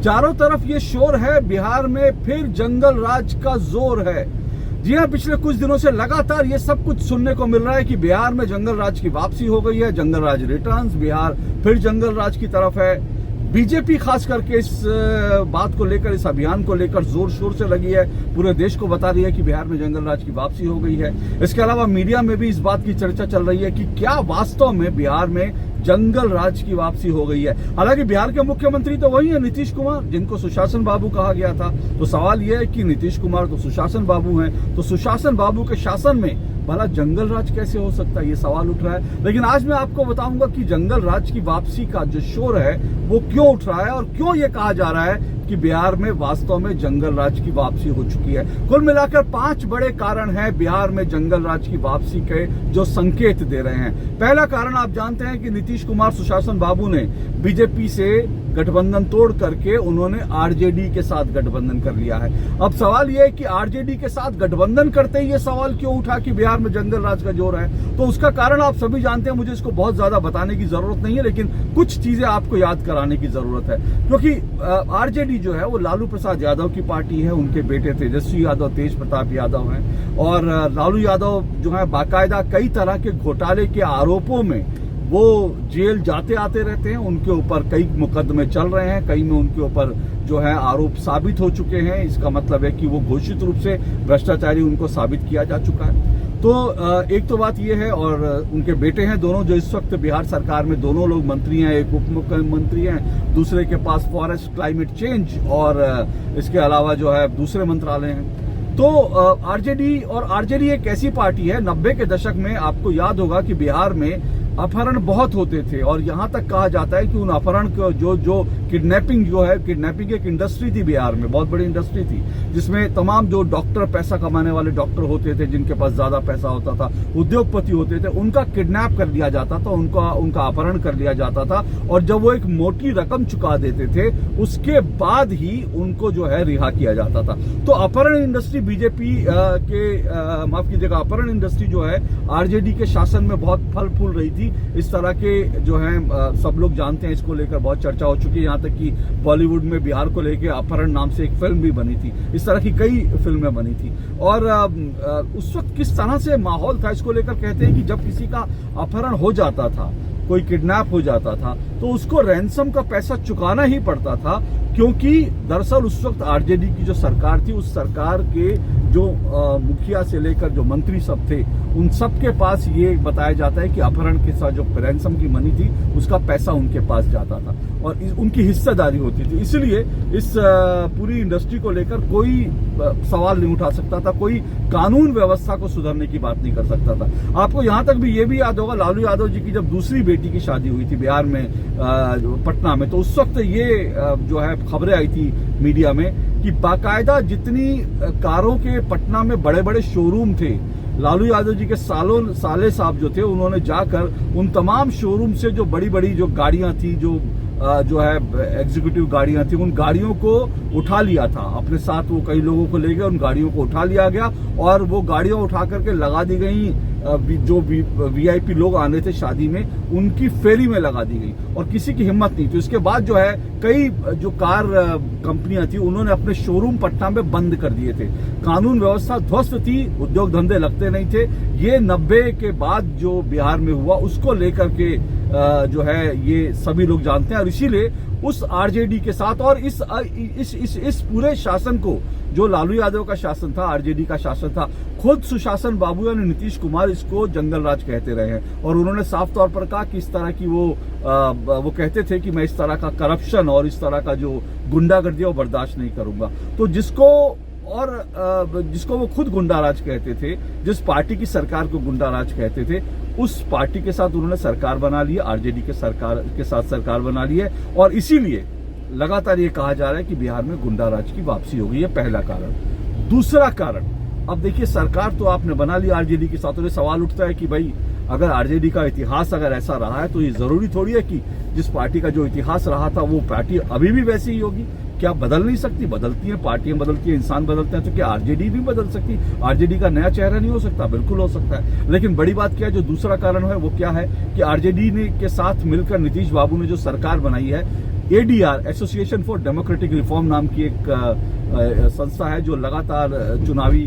चारों तरफ ये शोर है, बिहार में फिर जंगल राज का जोर है। जी हाँ, पिछले कुछ दिनों से लगातार ये सब कुछ सुनने को मिल रहा है कि बिहार में जंगल राज की वापसी हो गई है, जंगल राज रिटर्न्स, बिहार फिर जंगल राज की तरफ है। बीजेपी खास करके इस बात को लेकर, इस अभियान को लेकर जोर शोर से लगी है, पूरे देश को बता रही है कि बिहार में जंगल राज की वापसी हो गई है। इसके अलावा मीडिया में भी इस बात की चर्चा चल रही है कि क्या वास्तव में बिहार में जंगल राज की वापसी हो गई है। हालांकि बिहार के मुख्यमंत्री तो वही है, नीतीश कुमार, जिनको सुशासन बाबू कहा गया था। तो सवाल यह है कि नीतीश कुमार तो सुशासन बाबू हैं, तो सुशासन बाबू के शासन में भला जंगल राज कैसे हो सकता है, ये सवाल उठ रहा है। लेकिन आज मैं आपको बताऊंगा कि जंगल राज की वापसी का जो शोर है वो क्यों उठ रहा है और क्यों ये कहा जा रहा है कि बिहार में वास्तव में जंगल राज की वापसी हो चुकी है। कुल मिलाकर 5 बड़े कारण हैं बिहार में जंगल राज की वापसी के जो संकेत दे रहे हैं। पहला कारण आप जानते हैं कि नीतीश कुमार सुशासन बाबू ने बीजेपी से गठबंधन तोड़ करके उन्होंने आरजेडी के साथ गठबंधन कर लिया है। अब सवाल यह है कि आरजेडी के साथ गठबंधन करते ही ये सवाल क्यों उठा कि बिहार में जंगल राज का जोर है। तो उसका कारण आप सभी जानते हैं, मुझे इसको बहुत ज्यादा बताने की जरूरत नहीं है, लेकिन कुछ चीजें आपको याद कराने की जरूरत है। क्योंकि आरजेडी जो है वो लालू प्रसाद यादव की पार्टी है, उनके बेटे तेजस्वी यादव, तेज प्रताप यादव हैं, और लालू यादव जो है बाकायदा कई तरह के घोटाले के आरोपों में वो जेल जाते आते रहते हैं। उनके ऊपर कई मुकदमे चल रहे हैं, कई में उनके ऊपर जो है आरोप साबित हो चुके हैं। इसका मतलब है कि वो घोषित रूप से भ्रष्टाचारी उनको साबित किया जा चुका है। तो एक तो बात ये है, और उनके बेटे हैं दोनों जो इस वक्त बिहार सरकार में दोनों लोग मंत्री हैं, एक उप मुख्यमंत्री हैं, दूसरे के पास फॉरेस्ट क्लाइमेट चेंज और इसके अलावा जो है दूसरे मंत्रालय हैं। तो आरजेडी एक ऐसी पार्टी है, 90 के दशक में आपको याद होगा कि बिहार में अपहरण बहुत होते थे, और यहां तक कहा जाता है कि उन अपहरण को जो किडनैपिंग जो है, किडनैपिंग एक इंडस्ट्री थी बिहार में, बहुत बड़ी इंडस्ट्री थी, जिसमें तमाम जो डॉक्टर, पैसा कमाने वाले डॉक्टर होते थे, जिनके पास ज्यादा पैसा होता था, उद्योगपति होते थे, उनका किडनैप कर लिया जाता था, उनका अपहरण कर लिया जाता था, और जब वो एक मोटी रकम चुका देते थे उसके बाद ही उनको जो है रिहा किया जाता था। तो अपहरण इंडस्ट्री बीजेपी के माफ कीजिएगा, अपहरण इंडस्ट्री जो है आरजेडी के शासन में बहुत फल फूल रही थी। इस तरह के जो है सब लोग जानते हैं, इसको लेकर बहुत चर्चा हो चुकी है, यहाँ तक कि बॉलीवुड में बिहार को लेकर अपहरण नाम से एक फिल्म भी बनी थी। इस तरह की कई फिल्में बनी थी, और उस वक्त किस तरह से माहौल था इसको लेकर कहते हैं कि जब किसी का अपहरण हो जाता था, कोई किडनैप हो जाता था, तो उसको रैंसम का पैसा चुकाना ही पड़ता था, क्योंकि दरअसल उस वक्त आरजेडी की जो सरकार थी, उस सरकार के जो मुखिया से लेकर जो मंत्री सब थे, उन सब के पास ये बताया जाता है कि अपहरण के साथ जो रैंसम की मनी थी उसका पैसा उनके पास जाता था और उनकी हिस्सेदारी होती थी। इसलिए इस पूरी इंडस्ट्री को लेकर कोई सवाल नहीं उठा सकता था, कोई कानून व्यवस्था को सुधारने की बात नहीं कर सकता था। आपको यहां तक भी ये भी याद होगा, लालू यादव जी की जब दूसरी बेटी की शादी हुई थी बिहार में पटना में, तो उस वक्त ये जो है खबरें आई थी मीडिया में कि बाकायदा जितनी कारों के पटना में बड़े बड़े शोरूम थे, लालू यादव जी के साले साहब जो थे, उन्होंने जाकर उन तमाम शोरूम से जो बड़ी बड़ी जो गाड़ियां थी, जो है एग्जीक्यूटिव गाड़ियां थी, उन गाड़ियों को उठा लिया था अपने साथ। वो कई लोगों को ले गए, उन गाड़ियों को उठा लिया गया और वो गाड़ियां उठा करके लगा दी गई जो वीआईपी लोग आने थे शादी में, उनकी फेरी में लगा दी गई और किसी की हिम्मत नहीं थी। उसके बाद जो है कई जो कार कंपनियां थी, उन्होंने अपने शोरूम पटना में बंद कर दिए थे। कानून व्यवस्था ध्वस्त थी, उद्योग धंधे लगते नहीं थे। ये 90 के बाद जो बिहार में हुआ उसको लेकर के जो है ये सभी लोग जानते हैं, और इसीलिए उस आरजेडी के साथ और इस पूरे शासन को, जो लालू यादव का शासन था, आरजेडी का शासन था, खुद सुशासन बाबू यानी नीतीश कुमार इसको जंगल राज कहते रहे हैं। और उन्होंने साफ तौर पर कहा कि इस तरह की वो कहते थे कि मैं इस तरह का करप्शन और इस तरह का जो गुंडागर्दी वो बर्दाश्त नहीं करूंगा। तो जिसको वो खुद गुंडाराज कहते थे, जिस पार्टी की सरकार को गुंडाराज कहते थे, उस पार्टी के साथ उन्होंने सरकार बना ली, आरजेडी के साथ सरकार बना ली है। और इसीलिए लगातार ये कहा जा रहा है कि बिहार में गुंडाराज की वापसी हो गई है, पहला कारण। दूसरा कारण, अब देखिए सरकार तो आपने बना ली आरजेडी के साथ, और सवाल उठता है कि भाई अगर आरजेडी का इतिहास अगर ऐसा रहा है तो ये जरूरी थोड़ी है कि जिस पार्टी का जो इतिहास रहा था वो पार्टी अभी भी वैसी ही होगी। क्या बदल नहीं सकती? बदलती हैं, पार्टियां बदलती हैं, इंसान बदलते हैं, तो क्या आरजेडी भी बदल सकती? आरजेडी का नया चेहरा नहीं हो सकता? बिल्कुल हो सकता है। लेकिन बड़ी बात क्या है, जो दूसरा कारण है वो क्या है कि आरजेडी ने के साथ मिलकर नीतीश बाबू ने जो सरकार बनाई है, ADR, association for democratic reform नाम की एक संस्था है जो लगातार चुनावी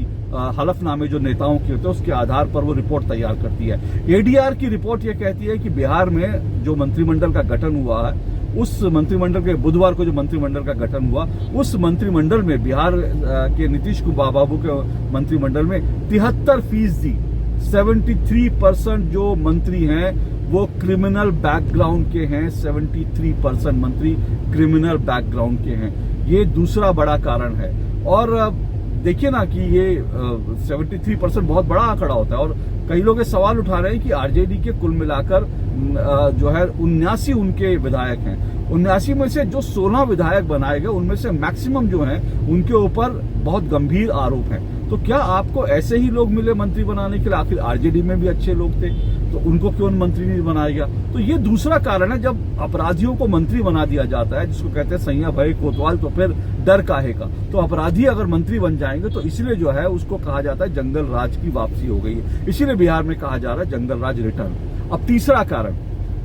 हलफनामे जो नेताओं के होते हैं उसके आधार पर वो रिपोर्ट तैयार करती है। एडीआर की रिपोर्ट ये कहती है कि बिहार में जो मंत्रिमंडल का गठन हुआ है, उस मंत्रिमंडल के बुधवार को जो मंत्रिमंडल का गठन हुआ, उस मंत्रिमंडल में बिहार के नीतीश कुमार बाबू के मंत्रिमंडल में 73%, 73% जो मंत्री हैं वो क्रिमिनल बैकग्राउंड के हैं। 73% मंत्री क्रिमिनल बैकग्राउंड के हैं। ये दूसरा बड़ा कारण है। और देखिए ना कि ये 73% बहुत बड़ा आंकड़ा होता है। और कई लोग ये सवाल उठा रहे हैं कि आरजेडी के कुल मिलाकर जो है 79 उनके विधायक हैं। 79 में से जो 16 विधायक बनाए गए उनमें से मैक्सिमम जो हैं उनके ऊपर बहुत गंभीर आरोप हैं। तो क्या आपको ऐसे ही लोग मिले मंत्री बनाने के लिए? आखिर आरजेडी में भी अच्छे लोग थे, तो उनको क्यों मंत्री नहीं बनाया गया? तो ये दूसरा कारण है। जब अपराधियों को मंत्री बना दिया जाता है, जिसको कहते हैं सैया भय कोतवाल, तो फिर डर काहे का? तो अपराधी अगर मंत्री बन जाएंगे तो इसलिए जो है उसको कहा जाता है जंगल राज की वापसी हो गई है। इसीलिए बिहार में कहा जा रहा है जंगल राज रिटर्न। अब तीसरा कारण,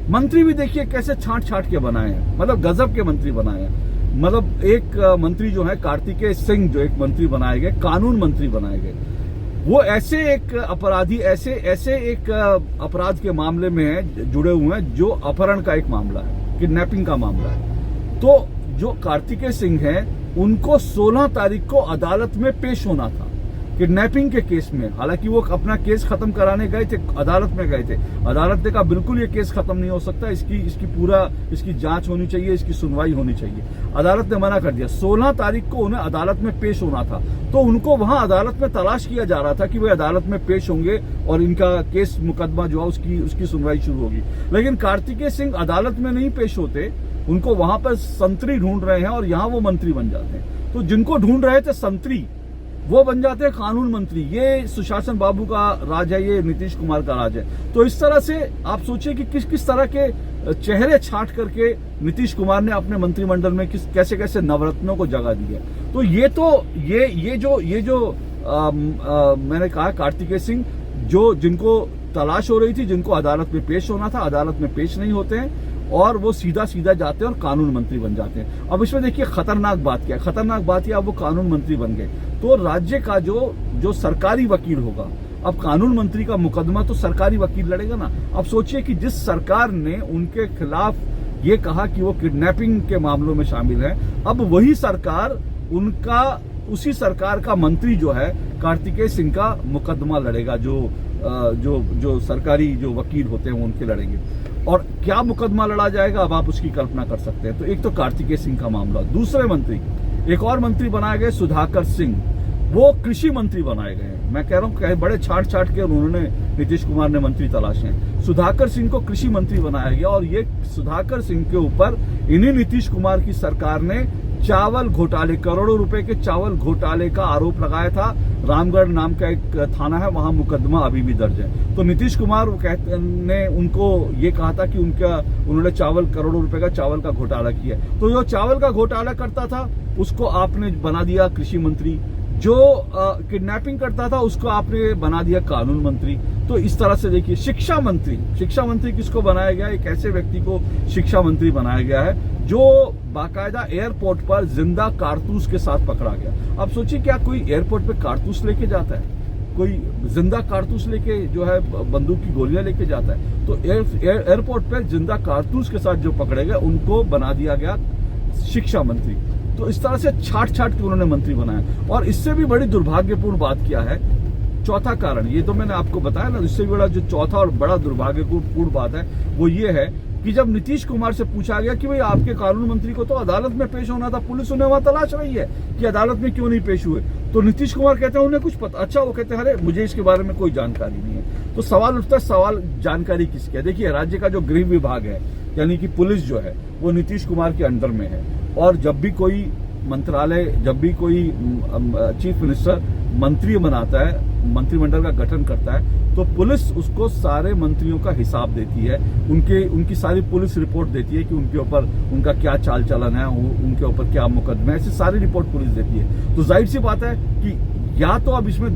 मंत्री भी देखिए कैसे छांट छांट के बनाए हैं, मतलब गजब के मंत्री बनाए हैं। मतलब एक मंत्री जो है कार्तिकेय सिंह, जो एक मंत्री बनाए गए, कानून मंत्री बनाए गए, वो ऐसे एक अपराधी, ऐसे एक अपराध के मामले में है, जुड़े हुए हैं जो अपहरण का एक मामला है, किडनैपिंग का मामला है। तो जो कार्तिकेय सिंह हैं उनको 16 तारीख को अदालत में पेश होना था किडनैपिंग के केस में। हालांकि वो अपना केस खत्म कराने गए थे, अदालत में गए थे। अदालत ने कहा बिल्कुल ये केस खत्म नहीं हो सकता, इसकी जांच होनी चाहिए, इसकी सुनवाई होनी चाहिए। अदालत ने मना कर दिया। 16 तारीख को उन्हें अदालत में पेश होना था, तो उनको वहां अदालत में तलाश किया जा रहा था कि वे अदालत में पेश होंगे और इनका केस मुकदमा जो है उसकी सुनवाई शुरू होगी। लेकिन कार्तिकेय सिंह अदालत में नहीं पेश होते, उनको वहां पर संतरी ढूंढ रहे हैं और यहां वो मंत्री बन जाते हैं। तो जिनको ढूंढ रहे थे संतरी, वो बन जाते हैं कानून मंत्री। ये सुशासन बाबू का राज है, ये नीतीश कुमार का राज है। तो इस तरह से आप सोचिए कि किस किस तरह के चेहरे छांट करके नीतीश कुमार ने अपने मंत्रिमंडल में कैसे कैसे नवरत्नों को जगह दी है। तो ये जो मैंने कहा कार्तिकेय सिंह, जो जिनको तलाश हो रही थी, जिनको अदालत में पेश होना था, अदालत में पेश नहीं होते हैं और वो सीधा जाते हैं और कानून मंत्री बन जाते हैं। अब इसमें देखिए खतरनाक बात क्या है। खतरनाक बात यह, अब वो कानून मंत्री बन गए तो राज्य का जो सरकारी वकील होगा, अब कानून मंत्री का मुकदमा तो सरकारी वकील लड़ेगा ना। अब सोचिए कि जिस सरकार ने उनके खिलाफ ये कहा कि वो किडनैपिंग के मामलों में शामिल है, अब वही सरकार उसी सरकार का मंत्री जो है कार्तिकेय सिंह का मुकदमा लड़ेगा, जो सरकारी जो वकील होते हैं वो उनके लड़ेंगे। और क्या मुकदमा लड़ा जाएगा, अब आप उसकी कल्पना कर सकते हैं। तो एक तो कार्तिकेय सिंह का मामला। दूसरे मंत्री, एक और मंत्री बनाए गए सुधाकर सिंह, वो कृषि मंत्री बनाए गए हैं। मैं कह रहा हूँ बड़े छाट के उन्होंने नीतीश कुमार ने मंत्री तलाशे हैं। सुधाकर सिंह को कृषि मंत्री बनाया गया और ये सुधाकर सिंह के ऊपर इन्हीं नीतीश कुमार की सरकार ने चावल घोटाले, करोड़ों रुपए के चावल घोटाले का आरोप लगाया था। रामगढ़ नाम का एक थाना है, वहां मुकदमा अभी भी दर्ज है। तो नीतीश कुमार ने उनको ये कहा था कि उन्होंने करोड़ों रुपए का चावल का घोटाला किया। तो जो चावल का घोटाला करता था उसको आपने बना दिया कृषि मंत्री, जो किडनैपिंग करता था उसको आपने बना दिया कानून मंत्री। तो इस तरह से देखिए शिक्षा मंत्री किसको बनाया गया? एक ऐसे व्यक्ति को शिक्षा मंत्री बनाया गया है जो बाकायदा एयरपोर्ट पर जिंदा कारतूस के साथ पकड़ा गया। अब सोचिए क्या कोई एयरपोर्ट पे कारतूस लेके जाता है? कोई जिंदा कारतूस लेके जो है बंदूक की गोलियां लेके जाता है? तो एयरपोर्ट पे जिंदा कारतूस के साथ जो पकड़े गए उनको बना दिया गया शिक्षा मंत्री। तो इस तरह से छाट के उन्होंने मंत्री बनाया। और इससे भी बड़ी दुर्भाग्यपूर्ण बात क्या है, चौथा कारण, ये तो मैंने आपको बताया ना, इससे भी बड़ा जो चौथा और बड़ा दुर्भाग्यपूर्ण बात है वो ये है कि जब नीतीश कुमार से पूछा गया कि भाई आपके कानून मंत्री को तो अदालत में पेश होना था, पुलिस उन्हें वहां तलाश रही है कि अदालत में क्यों नहीं पेश हुए, तो नीतीश कुमार कहते हैं उन्हें कुछ पता। अच्छा, वो कहते हैं अरे मुझे इसके बारे में कोई जानकारी नहीं है। तो सवाल उठता है, सवाल जानकारी किसकी है? देखिए राज्य का जो गृह विभाग है यानी कि पुलिस जो है वो नीतीश कुमार के अंडर में है। और जब भी कोई मंत्रालय, जब भी कोई चीफ मिनिस्टर मंत्री बनाता है मंत्रिमंडल का गठन करता है तो पुलिस उसको सारे मंत्रियों का हिसाब देती है, उनकी सारी पुलिस रिपोर्ट देती है कि उनके ऊपर उनका क्या चाल चलन है, उनके ऊपर क्या मुकदमे, ऐसी सारी रिपोर्ट पुलिस देती है। तो जाहिर सी बात है कि या तो अब इसमें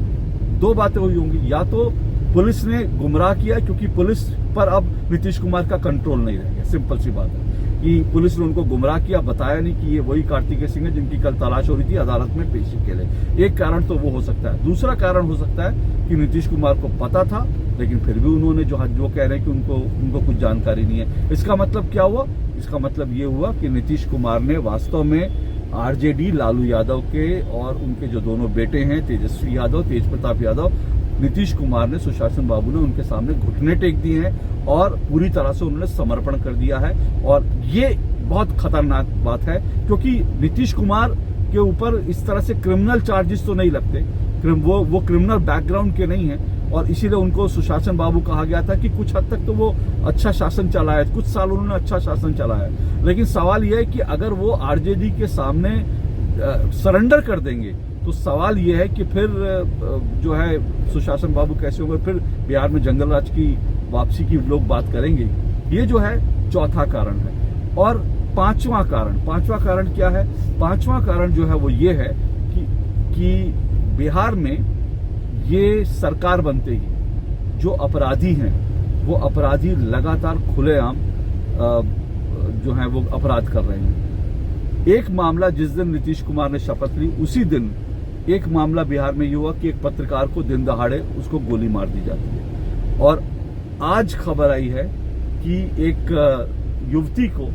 दो बातें हुई होंगी, या तो पुलिस ने गुमराह किया क्योंकि पुलिस पर अब नीतीश कुमार का कंट्रोल नहीं रह गया। सिंपल सी बात है कि पुलिस ने उनको गुमराह किया, बताया नहीं कि ये वही कार्तिकेय सिंह है जिनकी कल तलाश हो रही थी अदालत में पेशी के लिए। एक कारण तो वो हो सकता है। दूसरा कारण हो सकता है कि नीतीश कुमार को पता था लेकिन फिर भी उन्होंने जो कह रहे हैं कि उनको कुछ जानकारी नहीं है। इसका मतलब क्या हुआ? इसका मतलब ये हुआ कि नीतीश कुमार ने वास्तव में आरजेडी लालू यादव के और उनके जो दोनों बेटे हैं तेजस्वी यादव, तेज प्रताप यादव, नीतीश कुमार ने, सुशासन बाबू ने उनके सामने घुटने टेक दिए हैं और पूरी तरह से उन्होंने समर्पण कर दिया है। और ये बहुत खतरनाक बात है क्योंकि नीतीश कुमार के ऊपर इस तरह से क्रिमिनल चार्जेस तो नहीं लगते, वो क्रिमिनल बैकग्राउंड के नहीं है और इसीलिए उनको सुशासन बाबू कहा गया था कि कुछ हद तक तो वो अच्छा शासन चलाया, कुछ साल उन्होंने अच्छा शासन चलाया। लेकिन सवाल यह है कि अगर वो आरजेडी के सामने सरेंडर कर देंगे तो सवाल यह है कि फिर जो है सुशासन बाबू कैसे होंगे, फिर बिहार में जंगल राज की वापसी की लोग बात करेंगे। ये जो है चौथा कारण है। और पांचवा कारण क्या है? पांचवा कारण जो है वो ये है कि बिहार में ये सरकार बनते ही जो अपराधी हैं वो अपराधी लगातार खुलेआम जो है वो अपराध कर रहे हैं। एक मामला जिस दिन नीतीश कुमार ने शपथ ली उसी दिन एक मामला बिहार में ये हुआ कि एक पत्रकार को दिन दहाड़े उसको गोली मार दी जाती है। और आज खबर आई है कि एक युवती को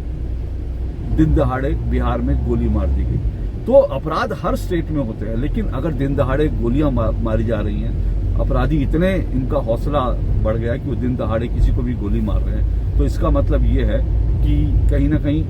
दिन दहाड़े बिहार में गोली मार दी गई। तो अपराध हर स्टेट में होते हैं, लेकिन अगर दिन दहाड़े गोलियां मारी जा रही हैं, अपराधी इतने इनका हौसला बढ़ गया है कि वो दिन दहाड़े किसी को भी गोली मार रहे हैं, तो इसका मतलब ये है कि कहीं ना कहीं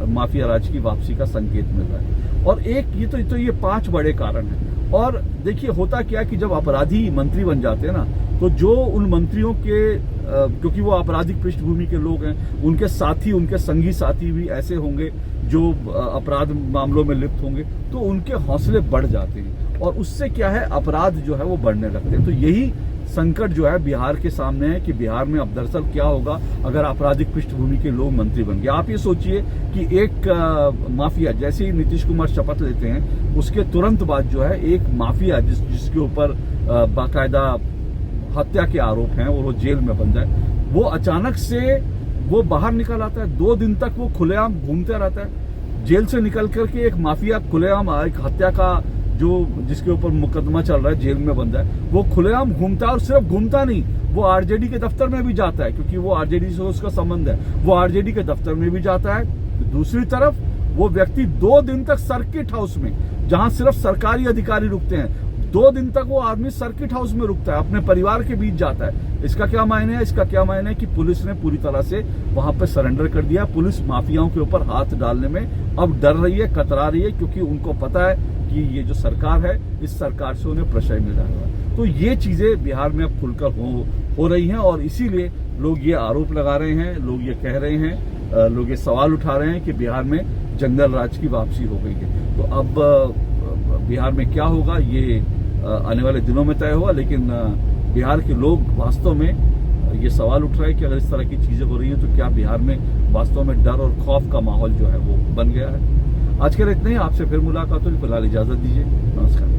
माफिया राज की वापसी का संकेत मिल रहा है। और एक ये 5 बड़े कारण हैं। और देखिए होता क्या कि जब अपराधी मंत्री बन जाते हैं ना, तो जो उन मंत्रियों के क्योंकि वो आपराधिक पृष्ठभूमि के लोग हैं, उनके साथी, उनके संगी साथी भी ऐसे होंगे जो अपराध मामलों में लिप्त होंगे, तो उनके हौसले बढ़ जाते हैं और उससे क्या है, अपराध जो है वो बढ़ने लगते हैं। तो यही संकट जो है बिहार के सामने है कि बिहार में अब दरअसल क्या होगा अगर आपराधिक पृष्ठभूमि के लोग मंत्री बन गए। आप ये सोचिए कि एक माफिया, जैसे ही नीतीश कुमार शपथ लेते हैं उसके तुरंत बाद जो है एक माफिया जिसके ऊपर बाकायदा हत्या के आरोप हैं और वो जेल में बंद है, वो अचानक से वो बाहर निकल आता है। 2 दिन तक वो खुलेआम घूमते रहता है। जेल से निकल करके एक माफिया खुलेआम एक हत्या का जिसके ऊपर मुकदमा चल रहा है, जेल में बंद है, वो खुलेआम घूमता है। और सिर्फ घूमता नहीं, वो आरजेडी के दफ्तर में भी जाता है क्योंकि वो आरजेडी से उसका संबंध है, वो आरजेडी के दफ्तर में भी जाता है। दूसरी तरफ वो व्यक्ति 2 दिन तक सर्किट हाउस में, जहां सिर्फ सरकारी अधिकारी रुकते हैं, 2 दिन तक वो आदमी सर्किट हाउस में रुकता है, अपने परिवार के बीच जाता है। इसका क्या मायने है? इसका क्या मायने है कि पुलिस ने पूरी तरह से वहां पर सरेंडर कर दिया। पुलिस माफियाओं के ऊपर हाथ डालने में अब डर रही है, कतरा रही है, क्योंकि उनको पता है कि ये जो सरकार है, इस सरकार से उन्हें प्रश्रय मिल रहा है। तो ये चीजें बिहार में अब खुलकर हो रही हैं और इसीलिए लोग ये आरोप लगा रहे हैं, लोग ये कह रहे हैं, लोग ये सवाल उठा रहे हैं कि बिहार में जंगल राज की वापसी हो गई है। तो अब बिहार में क्या होगा ये आने वाले दिनों में तय होगा, लेकिन बिहार के लोग वास्तव में ये सवाल उठ रहे हैं कि अगर इस तरह की चीजें हो रही हैं तो क्या बिहार में वास्तव में डर और खौफ का माहौल जो है वो बन गया है। आज के लिए इतना ही, आपसे फिर मुलाकात होगी, फिलहाल इजाजत दीजिए, नमस्कार।